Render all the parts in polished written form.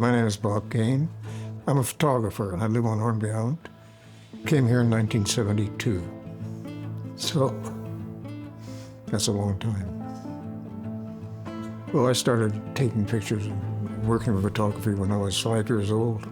My name is Bob Cain. I'm a photographer and I live on Hornby Island. Came here in 1972. So, that's a long time. Well, I started taking pictures and working with photography when I was 5 years old.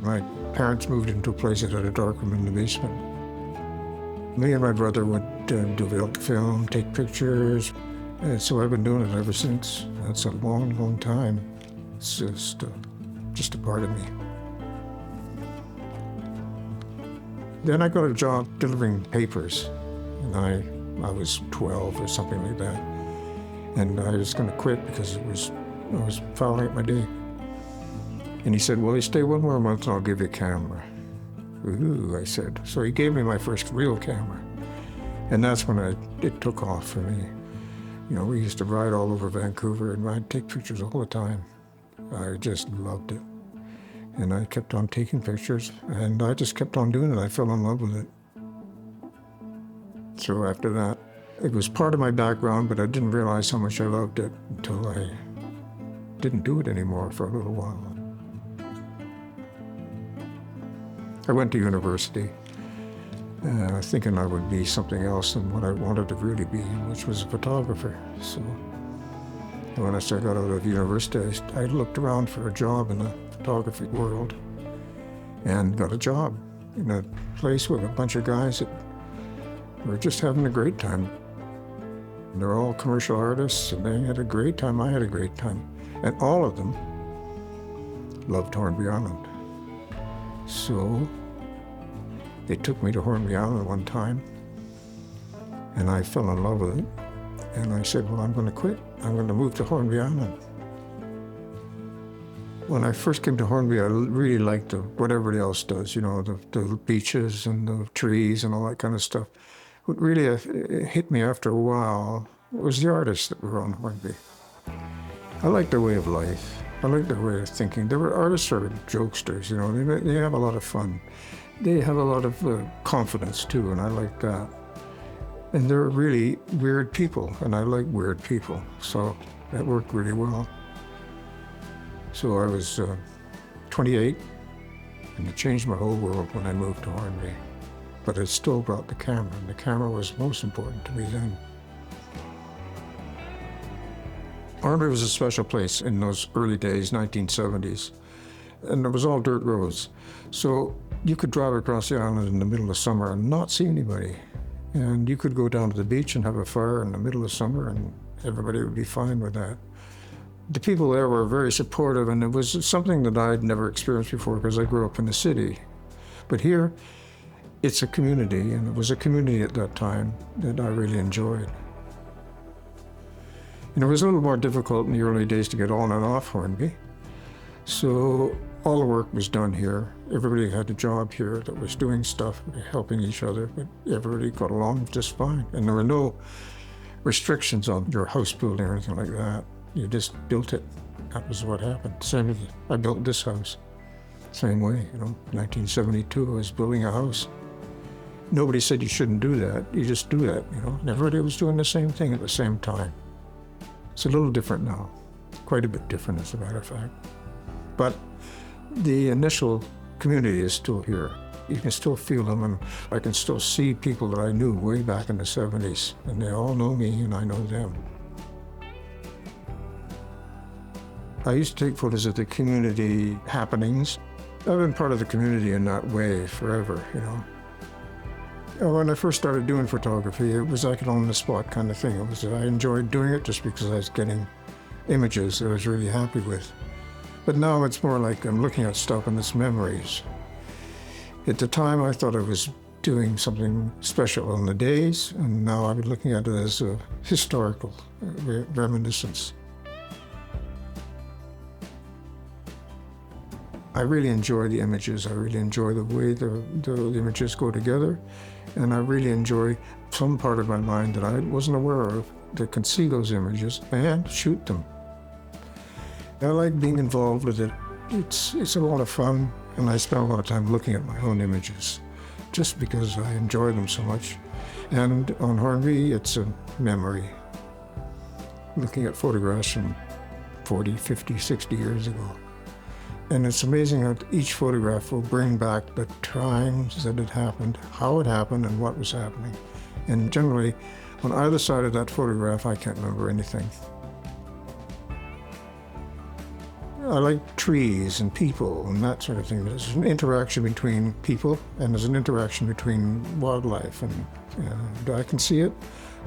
My parents moved into a place that had a darkroom in the basement. Me and my brother would develop film, take pictures, and so I've been doing it ever since. That's a long, long time. It's just a part of me. Then I got a job delivering papers, and I was 12 or something like that. And I was going to quit because I was fouling up my day. And he said, well, you stay one more month and I'll give you a camera. Ooh, I said. So he gave me my first real camera. And that's when it took off for me. You know, we used to ride all over Vancouver and I'd take pictures all the time. I just loved it. And I kept on taking pictures and I just kept on doing it. I fell in love with it. So after that, it was part of my background, but I didn't realize how much I loved it until I didn't do it anymore for a little while. I went to university thinking I would be something else than what I wanted to really be, which was a photographer. So when I got out of university, I looked around for a job in the photography world and got a job in a place with a bunch of guys that were just having a great time. They're all commercial artists and they had a great time. I had a great time. And all of them loved Hornby Island. So they took me to Hornby Island one time and I fell in love with it. And I said, well, I'm going to quit. I'm going to move to Hornby Island. When I first came to Hornby, I really liked what everybody else does, you know, the beaches and the trees and all that kind of stuff. What really hit me after a while was the artists that were on Hornby. I liked their way of life. I liked their way of thinking. They were artists or jokesters, you know. They have a lot of fun. They have a lot of confidence, too, and I like that. And they're really weird people, and I like weird people, so that worked really well. So I was 28, and it changed my whole world when I moved to Hornby. But it still brought the camera, and the camera was most important to me then. Hornby was a special place in those early days, 1970s, and it was all dirt roads. So you could drive across the island in the middle of summer and not see anybody. And you could go down to the beach and have a fire in the middle of summer and everybody would be fine with that. The people there were very supportive and it was something that I'd never experienced before because I grew up in the city. But here, it's a community, and it was a community at that time that I really enjoyed. And it was a little more difficult in the early days to get on and off Hornby. So all the work was done here. Everybody had a job here that was doing stuff, helping each other, but everybody got along just fine. And there were no restrictions on your house building or anything like that. You just built it. That was what happened. Same as I built this house. Same way, you know, 1972, I was building a house. Nobody said you shouldn't do that. You just do that, you know. And everybody was doing the same thing at the same time. It's a little different now. Quite a bit different, as a matter of fact. But the initial community is still here. You can still feel them, and I can still see people that I knew way back in the 70s, and they all know me, and I know them. I used to take photos of the community happenings. I've been part of the community in that way forever, you know. When I first started doing photography, it was like an on-the-spot kind of thing. I enjoyed doing it just because I was getting images that I was really happy with. But now it's more like I'm looking at stuff and it's memories. At the time, I thought I was doing something special on the days, and now I'm looking at it as a historical reminiscence. I really enjoy the images. I really enjoy the way the images go together. And I really enjoy some part of my mind that I wasn't aware of that can see those images and shoot them. I like being involved with it. It's a lot of fun, and I spend a lot of time looking at my own images just because I enjoy them so much. And on Hornby, it's a memory. Looking at photographs from 40, 50, 60 years ago. And it's amazing how each photograph will bring back the times that it happened, how it happened, and what was happening. And generally, on either side of that photograph, I can't remember anything. I like trees and people and that sort of thing. There's an interaction between people and there's an interaction between wildlife. And I can see it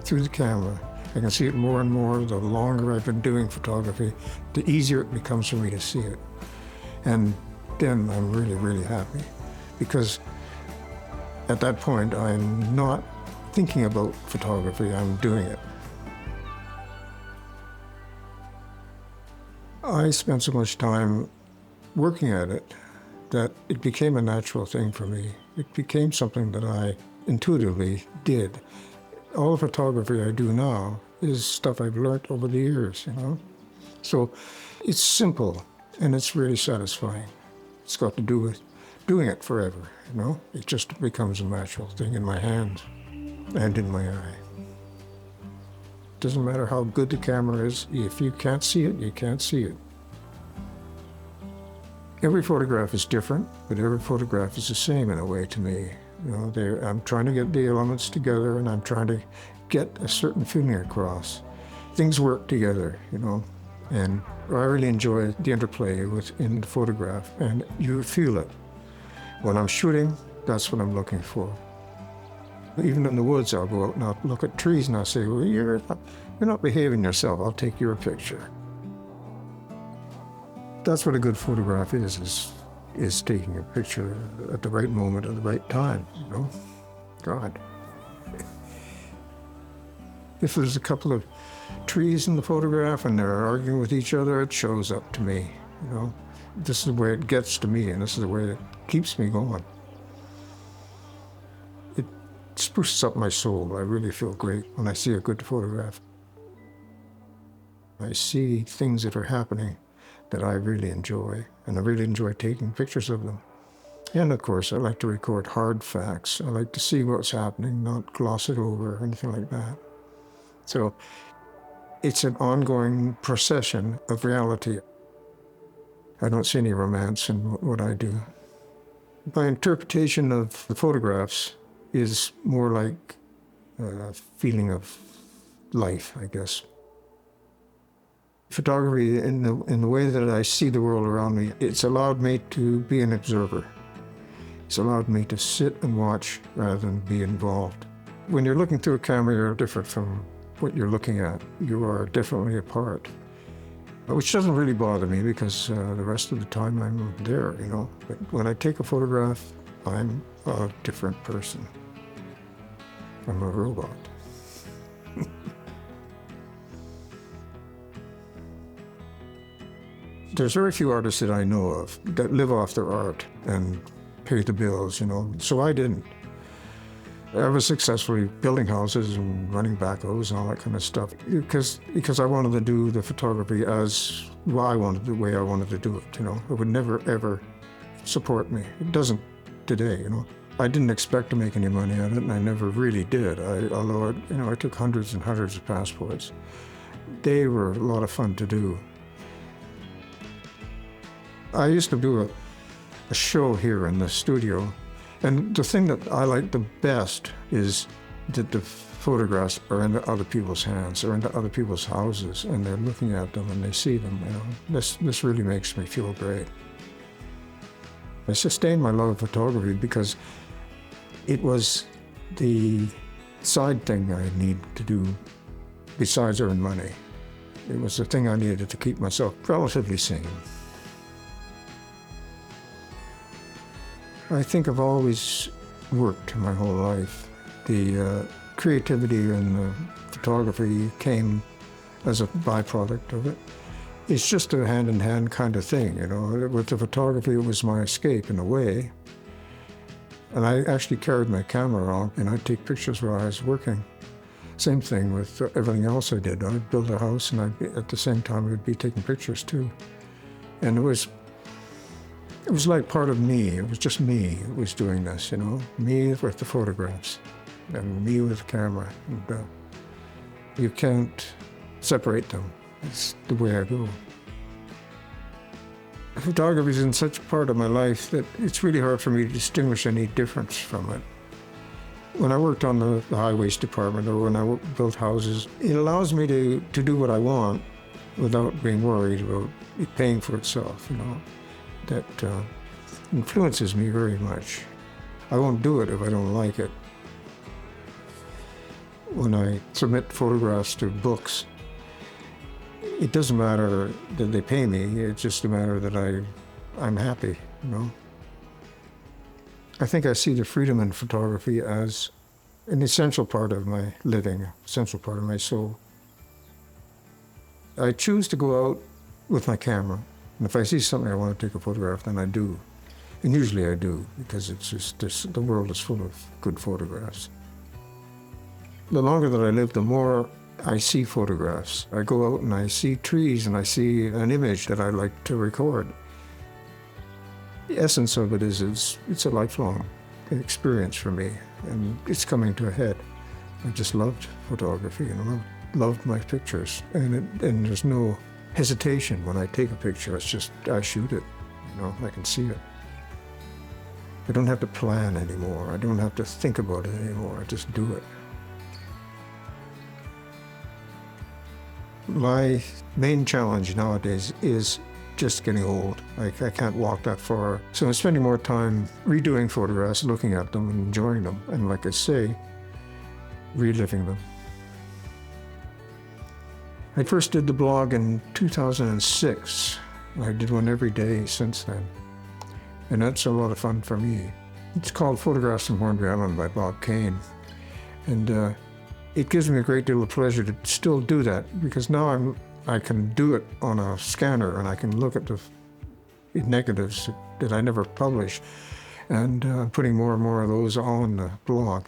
through the camera. I can see it more and more the longer I've been doing photography, the easier it becomes for me to see it. And then I'm really, really happy because at that point I'm not thinking about photography, I'm doing it. I spent so much time working at it that it became a natural thing for me. It became something that I intuitively did. All the photography I do now is stuff I've learned over the years, So it's simple and it's really satisfying. It's got to do with doing it forever, It just becomes a natural thing in my hands and in my eye. Doesn't matter how good the camera is, if you can't see it, you can't see it. Every photograph is different, but every photograph is the same in a way to me. I'm trying to get the elements together and I'm trying to get a certain feeling across. Things work together, and I really enjoy the interplay in the photograph, and you feel it. When I'm shooting, that's what I'm looking for. Even in the woods, I'll go out and I'll look at trees and I'll say, well, you're not behaving yourself. I'll take your picture. That's what a good photograph is taking a picture at the right moment at the right time, God. If there's a couple of trees in the photograph and they're arguing with each other, it shows up to me, This is the way it gets to me and this is the way it keeps me going. Spruces up my soul. I really feel great when I see a good photograph. I see things that are happening that I really enjoy, and I really enjoy taking pictures of them. And of course, I like to record hard facts. I like to see what's happening, not gloss it over or anything like that. So it's an ongoing procession of reality. I don't see any romance in what I do. My interpretation of the photographs is more like a feeling of life, I guess. Photography, in the way that I see the world around me, it's allowed me to be an observer. It's allowed me to sit and watch rather than be involved. When you're looking through a camera, you're different from what you're looking at. You are definitely a part, which doesn't really bother me because the rest of the time I'm there, But when I take a photograph, I'm a different person. I'm a robot. There's very few artists that I know of that live off their art and pay the bills, So I didn't. I was successfully building houses and running backhoes and all that kind of stuff because I wanted to do the photography as the way I wanted to do it, It would never, ever support me. It doesn't today, I didn't expect to make any money at it, and I never really did. Although I took hundreds and hundreds of passports. They were a lot of fun to do. I used to do a show here in the studio, and the thing that I like the best is that the photographs are in other people's hands or into other people's houses, and they're looking at them and they see them. This really makes me feel great. I sustained my love of photography because it was the side thing I needed to do besides earn money. It was the thing I needed to keep myself relatively sane. I think I've always worked my whole life. The creativity in the photography came as a byproduct of it. It's just a hand-in-hand kind of thing, With the photography, it was my escape in a way. And I actually carried my camera around, and I'd take pictures while I was working. Same thing with everything else I did. I'd build a house, and at the same time, I'd be taking pictures too. And it was like part of me. It was just me who was doing this, Me with the photographs, and me with the camera. And you can't separate them. It's the way I go. Photography is in such a part of my life that it's really hard for me to distinguish any difference from it. When I worked on the highways department or when I built houses, it allows me to do what I want without being worried about it paying for itself, you know. That influences me very much. I won't do it if I don't like it. When I submit photographs to books, it doesn't matter that they pay me, it's just a matter that I'm happy, you know. I think I see the freedom in photography as an essential part of my living, essential part of my soul. I choose to go out with my camera, and if I see something I want to take a photograph, then I do. And usually I do, because it's just, the world is full of good photographs. The longer that I live, the more I see photographs. I go out and I see trees and I see an image that I like to record. The essence of it is it's a lifelong experience for me, and it's coming to a head. I just loved photography and loved my pictures, and there's no hesitation when I take a picture. It's just I shoot it, you know, I can see it. I don't have to plan anymore. I don't have to think about it anymore. I just do it. My main challenge nowadays is just getting old. I can't walk that far. So I'm spending more time redoing photographs, looking at them and enjoying them, and like I say, reliving them. I first did the blog in 2006. I did one every day since then, and that's a lot of fun for me. It's called Photographs from Hornby Island by Bob Cain, and it gives me a great deal of pleasure to still do that, because now I can do it on a scanner and I can look at the negatives that I never published, and putting more and more of those on the blog.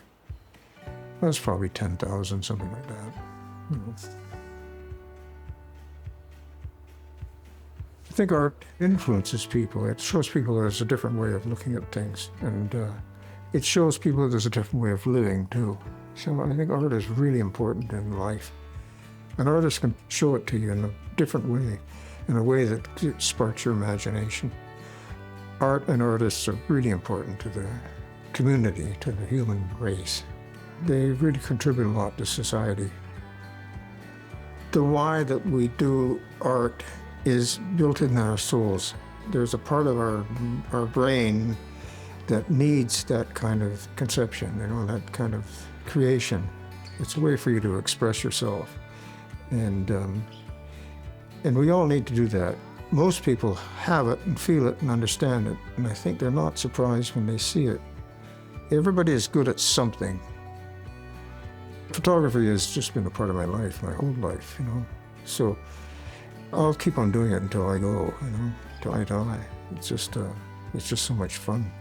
That's probably 10,000, something like that. I think art influences people. It shows people there's a different way of looking at things, and it shows people there's a different way of living too. So I think art is really important in life. An artist can show it to you in a different way, in a way that sparks your imagination. Art and artists are really important to the community, to the human race. They really contribute a lot to society. The why that we do art is built in our souls. There's a part of our brain that needs that kind of conception, you know, that kind of creation. It's a way for you to express yourself. And we all need to do that. Most people have it and feel it and understand it, and I think they're not surprised when they see it. Everybody is good at something. Photography has just been a part of my life, my whole life, you know. So I'll keep on doing it until I go, you know, until I die. It's just so much fun.